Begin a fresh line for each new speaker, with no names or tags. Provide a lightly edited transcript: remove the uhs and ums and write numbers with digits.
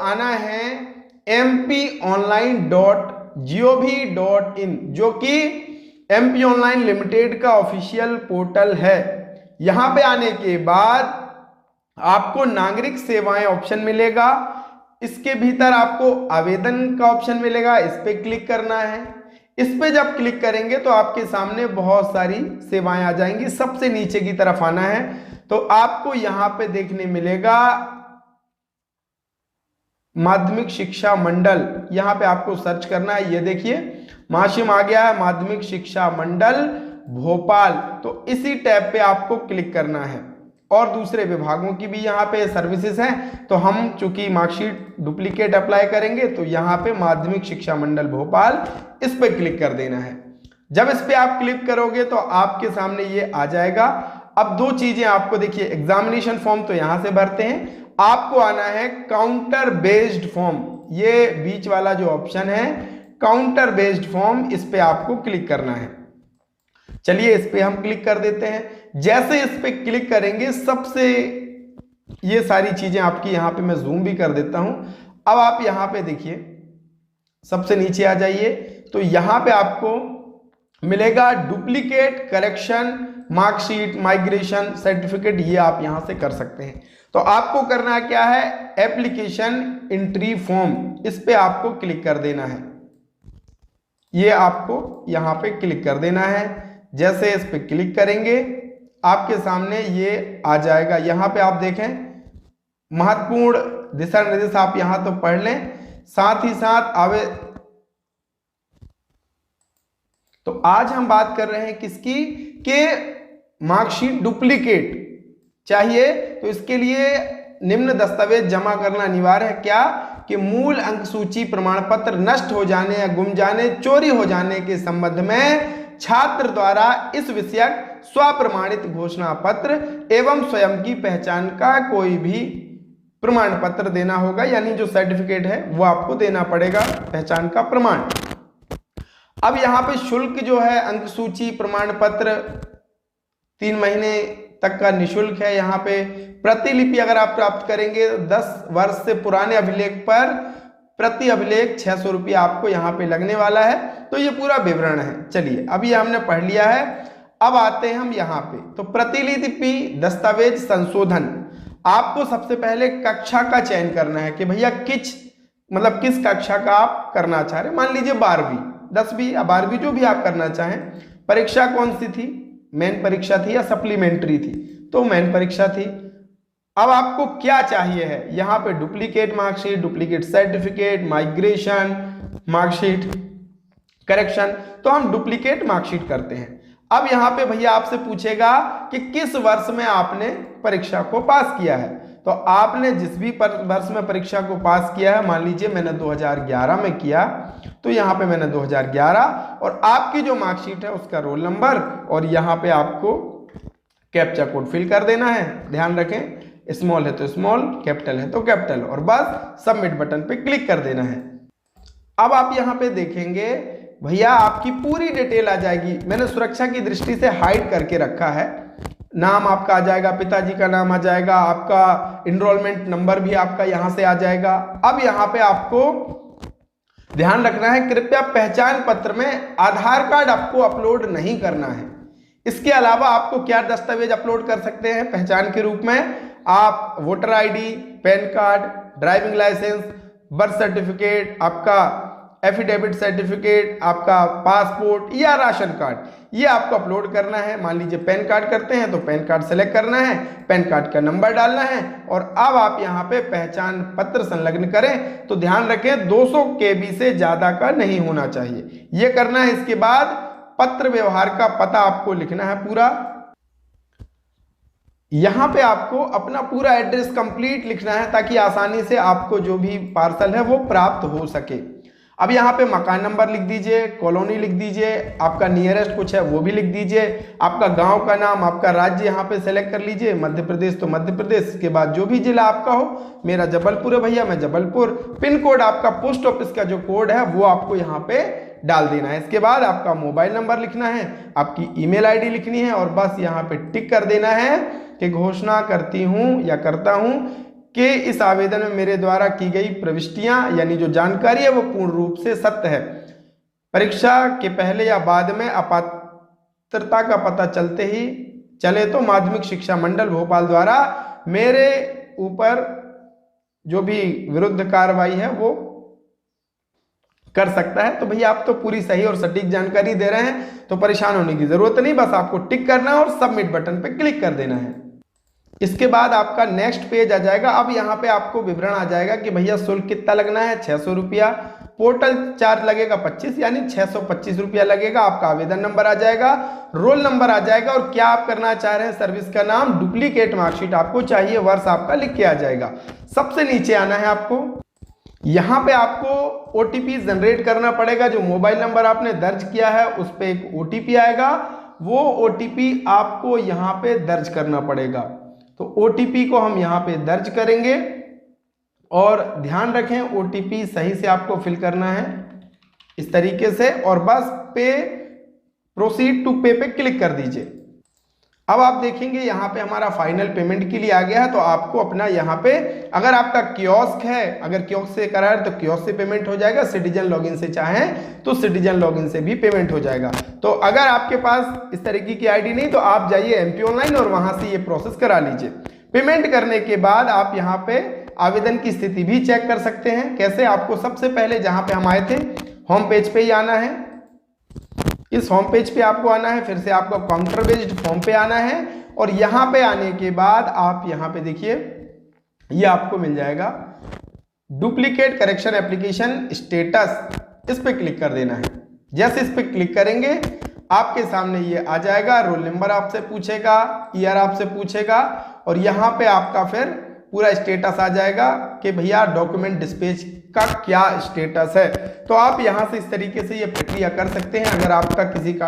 आना है mponline.gov.in, जो कि MP ऑनलाइन लिमिटेड का ऑफिशियल पोर्टल है। यहां पे आने के बाद आपको नागरिक सेवाएं ऑप्शन मिलेगा, इसके भीतर आपको आवेदन का ऑप्शन मिलेगा, इस पे क्लिक करना है। इस पे जब क्लिक करेंगे तो आपके सामने बहुत सारी सेवाएं आ जाएंगी। सबसे नीचे की तरफ आना है तो आपको यहां पे देखने मिलेगा माध्यमिक शिक्षा मंडल, यहां पे आपको सर्च करना है। ये देखिए माशिम आ गया है, माध्यमिक शिक्षा मंडल भोपाल। तो इसी टैब पे आपको क्लिक करना है। और दूसरे विभागों की भी यहाँ पे सर्विसेज हैं, तो हम चूंकि मार्कशीट डुप्लीकेट अप्लाई करेंगे तो यहाँ पे माध्यमिक शिक्षा मंडल भोपाल, इस पे क्लिक कर देना है। जब इस पे आप क्लिक करोगे तो आपके सामने ये आ जाएगा। अब दो चीजें आपको देखिए, एग्जामिनेशन फॉर्म तो यहां से भरते हैं, आपको आना है काउंटर बेस्ड फॉर्म, ये बीच वाला जो ऑप्शन है काउंटर बेस्ड फॉर्म, इस पे आपको क्लिक करना है। चलिए इस पे हम क्लिक कर देते हैं। जैसे इस पे क्लिक करेंगे सबसे ये सारी चीजें आपकी, यहां पे मैं जूम भी कर देता हूं। अब आप यहां पे देखिए, सबसे नीचे आ जाइए तो यहां पे आपको मिलेगा duplicate correction marksheet migration certificate, ये आप यहां से कर सकते हैं। तो आपको करना क्या है, एप्लीकेशन एंट्री फॉर्म, इस पे आपको क्लिक कर देना है। ये आपको यहां पे क्लिक कर देना है। जैसे इस पे क्लिक करेंगे आपके सामने ये आ जाएगा। यहां पे आप देखें महत्वपूर्ण दिशा निर्देश आप यहां तो पढ़ लें, साथ ही साथ तो आज हम बात कर रहे हैं किसकी, के मार्कशीट डुप्लीकेट चाहिए तो इसके लिए निम्न दस्तावेज जमा करना अनिवार्य है। क्या कि मूल अंक सूची प्रमाण पत्र नष्ट हो जाने या गुम जाने चोरी हो जाने के संबंध में छात्र द्वारा इस विषयक स्वप्रमाणित घोषणा पत्र एवं स्वयं की पहचान का कोई भी प्रमाण पत्र देना होगा, यानी जो सर्टिफिकेट है वो आपको देना पड़ेगा, पहचान का प्रमाण। अब यहाँ पे शुल्क जो है अंक सूची प्रमाण पत्र 3 महीने तक का निशुल्क है। यहाँ पे प्रतिलिपि अगर आप प्राप्त करेंगे 10 वर्ष से पुराने अभिलेख पर प्रति अभिलेख 600 रुपया आपको यहाँ पे लगने वाला है। तो ये पूरा विवरण है। चलिए अभी हमने पढ़ लिया है, अब आते हैं हम यहाँ पे। तो प्रतिलिपि दस्तावेज संशोधन, आपको सबसे पहले कक्षा का चयन करना है कि भैया किस कक्षा का आप करना चाह रहे हैं। मान लीजिए 12वीं 10वीं या 12वीं जो भी आप करना चाहें। परीक्षा कौन सी थी, मेन परीक्षा थी या सप्लीमेंट्री थी, तो मेन परीक्षा थी। अब आपको क्या चाहिए है, यहाँ पे duplicate marksheet, duplicate certificate, migration marksheet, correction, तो हम डुप्लीकेट मार्कशीट करते हैं। अब यहाँ पे भैया आपसे पूछेगा कि किस वर्ष में आपने परीक्षा को पास किया है। तो आपने जिस भी वर्ष में परीक्षा को पास किया है, मान लीजिए मैंने 2011 में किया, तो यहाँ पे मैंने 2011 और आपकी जो मार्कशीट है उसका रोल नंबर और यहाँ पे आपको कैप्चा कोड फिल कर देना है। ध्यान रखें, स्मॉल है तो स्मॉल, कैपिटल है तो कैपिटल, और बस सबमिट बटन पे क्लिक कर देना है। अब आप यहाँ पे देखेंगे भैया आपकी पूरी डिटेल आ जाएगी। मैंने सुरक्षा की दृष्टि से हाइड करके रखा है। नाम आपका आ जाएगा, पिताजी का नाम आ जाएगा, आपका इनरोलमेंट नंबर भी आपका यहां से आ जाएगा। अब यहां पे आपको ध्यान रखना है, कृपया पहचान पत्र में आधार कार्ड आपको अपलोड नहीं करना है। इसके अलावा आपको क्या दस्तावेज अपलोड कर सकते हैं पहचान के रूप में, आप voter ID, PAN card, driving licence, birth certificate, आपका एफिडेविट सर्टिफिकेट, आपका पासपोर्ट या राशन कार्ड, ये आपको अपलोड करना है। मान लीजिए पैन कार्ड करते हैं तो पैन कार्ड सेलेक्ट करना है, पैन कार्ड का नंबर डालना है और अब आप यहाँ पे पहचान पत्र संलग्न करें। तो ध्यान रखें 200 KB से ज्यादा का नहीं होना चाहिए, ये करना है। इसके बाद पत्र व्यवहार का पता आपको लिखना है पूरा। यहां पे आपको अपना पूरा एड्रेस कंप्लीट लिखना है ताकि आसानी से आपको जो भी पार्सल है वो प्राप्त हो सके। अब यहाँ पे मकान नंबर लिख दीजिए, कॉलोनी लिख दीजिए, आपका नियरेस्ट कुछ है वो भी लिख दीजिए, आपका गांव का नाम, आपका राज्य यहाँ पे सेलेक्ट कर लीजिए, मध्य प्रदेश तो मध्य प्रदेश, के बाद जो भी जिला आपका हो। मेरा जबलपुर है भैया, मैं जबलपुर। पिन कोड आपका पोस्ट ऑफिस का जो कोड है वो आपको यहाँ पे डाल देना है। इसके बाद आपका मोबाइल नंबर लिखना है, आपकी ईमेल आईडी लिखनी है और बस यहाँ पे टिक कर देना है कि घोषणा करती हूँ या करता हूँ कि इस आवेदन में मेरे द्वारा की गई प्रविष्टियां यानी जो जानकारी है वो पूर्ण रूप से सत्य है। परीक्षा के पहले या बाद में अपात्रता का पता चले तो माध्यमिक शिक्षा मंडल भोपाल द्वारा मेरे ऊपर जो भी विरुद्ध कार्रवाई है वो कर सकता है। तो भैया आप तो पूरी सही और सटीक जानकारी दे रहे हैं, तो परेशान होने की जरूरत नहीं, बस आपको टिक करना है और सबमिट बटन पे क्लिक कर देना है। इसके बाद आपका नेक्स्ट पेज आ जाएगा। अब यहाँ पे आपको विवरण आ जाएगा कि भैया शुल्क कितना लगना है, 600 रुपया, पोर्टल चार्ज लगेगा 25 यानी 625 रुपया लगेगा। आपका आवेदन नंबर आ जाएगा, रोल नंबर आ जाएगा और क्या आप करना चाह रहे हैं, सर्विस का नाम, डुप्लीकेट मार्कशीट आपको चाहिए, वर्ष आपका लिख के आ जाएगा। सबसे नीचे आना है आपको, यहाँ पे आपको ओटीपी जनरेट करना पड़ेगा। जो मोबाइल नंबर आपने दर्ज किया है उस पर एक ओटीपी आएगा, वो ओटीपी आपको यहाँ पे दर्ज करना पड़ेगा। तो ओटीपी को हम यहाँ पे दर्ज करेंगे और ध्यान रखें ओटीपी सही से आपको फिल करना है इस तरीके से, और बस प्रोसीड टू पे पे क्लिक कर दीजिए। अब आप देखेंगे यहाँ पे हमारा फाइनल पेमेंट के लिए आ गया है। तो आपको अपना यहाँ पे, अगर आपका कियोस्क है, अगर कियोस्क से करा है तो कियोस्क से पेमेंट हो जाएगा, सिटीजन लॉगिन से चाहें तो सिटीजन लॉगिन से भी पेमेंट हो जाएगा। तो अगर आपके पास इस तरीके की आईडी नहीं तो आप जाइए एमपी ऑनलाइन और वहां से ये प्रोसेस करा लीजिए। पेमेंट करने के बाद आप यहाँ पे आवेदन की स्थिति भी चेक कर सकते हैं। कैसे, आपको सबसे पहले जहां पे हम आए थे होम पेज पे ही आना है, इस होम पेज पे आपको आना है, फिर से आपको काउंटर बेस्ड फॉर्म पे आना है और यहाँ पे आने के बाद आप यहाँ पे देखिए ये आपको मिल जाएगा डुप्लीकेट करेक्शन एप्लीकेशन स्टेटस, इस पे क्लिक कर देना है। जैसे इस पे क्लिक करेंगे आपके सामने ये आ जाएगा, रोल नंबर आपसे पूछेगा, ईयर आपसे पूछेगा और यहाँ पे आपका फिर पूरा स्टेटस आ जाएगा कि भैया डॉक्यूमेंट डिस्पैच का क्या स्टेटस है। तो आप यहाँ से इस तरीके से ये प्रक्रिया कर सकते हैं। अगर आपका किसी का